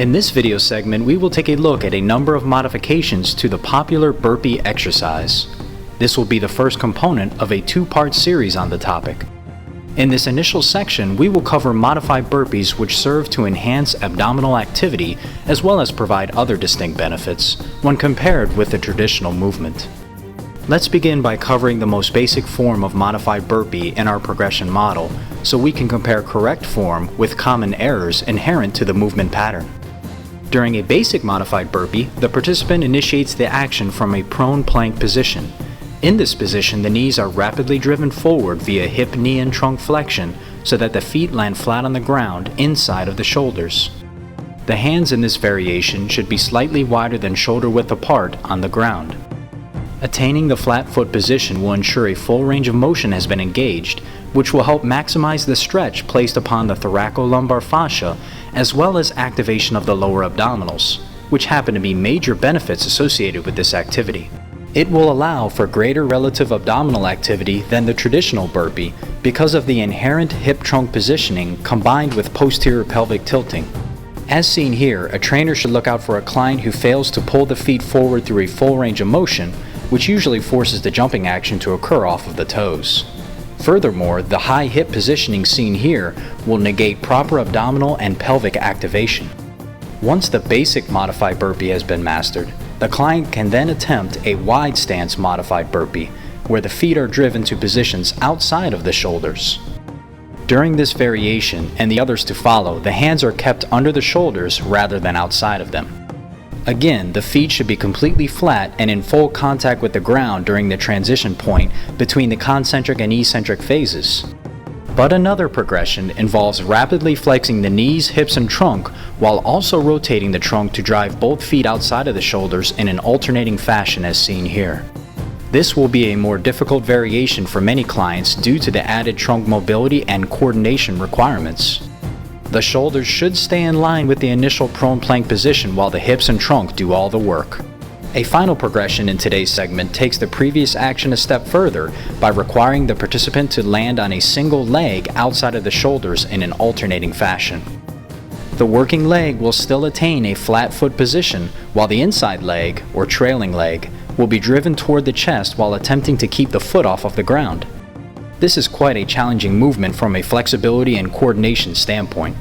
In this video segment, we will take a look at a number of modifications to the popular burpee exercise. This will be the first component of a two-part series on the topic. In this initial section, we will cover modified burpees which serve to enhance abdominal activity as well as provide other distinct benefits when compared with the traditional movement. Let's begin by covering the most basic form of modified burpee in our progression model so we can compare correct form with common errors inherent to the movement pattern. During a basic modified burpee, the participant initiates the action from a prone plank position. In this position, the knees are rapidly driven forward via hip, knee, and trunk flexion so that the feet land flat on the ground inside of the shoulders. The hands in this variation should be slightly wider than shoulder width apart on the ground. Attaining the flat foot position will ensure a full range of motion has been engaged, which will help maximize the stretch placed upon the thoracolumbar fascia as well as activation of the lower abdominals, which happen to be major benefits associated with this activity. It will allow for greater relative abdominal activity than the traditional burpee because of the inherent hip trunk positioning combined with posterior pelvic tilting. As seen here, a trainer should look out for a client who fails to pull the feet forward through a full range of motion, which usually forces the jumping action to occur off of the toes. Furthermore, the high hip positioning seen here will negate proper abdominal and pelvic activation. Once the basic modified burpee has been mastered, the client can then attempt a wide stance modified burpee, where the feet are driven to positions outside of the shoulders. During this variation, and the others to follow, the hands are kept under the shoulders rather than outside of them. Again, the feet should be completely flat and in full contact with the ground during the transition point between the concentric and eccentric phases. But another progression involves rapidly flexing the knees, hips, and trunk while also rotating the trunk to drive both feet outside of the shoulders in an alternating fashion as seen here. This will be a more difficult variation for many clients due to the added trunk mobility and coordination requirements. The shoulders should stay in line with the initial prone plank position while the hips and trunk do all the work. A final progression in today's segment takes the previous action a step further by requiring the participant to land on a single leg outside of the shoulders in an alternating fashion. The working leg will still attain a flat foot position while the inside leg, or trailing leg, will be driven toward the chest while attempting to keep the foot off of the ground. This is quite a challenging movement from a flexibility and coordination standpoint.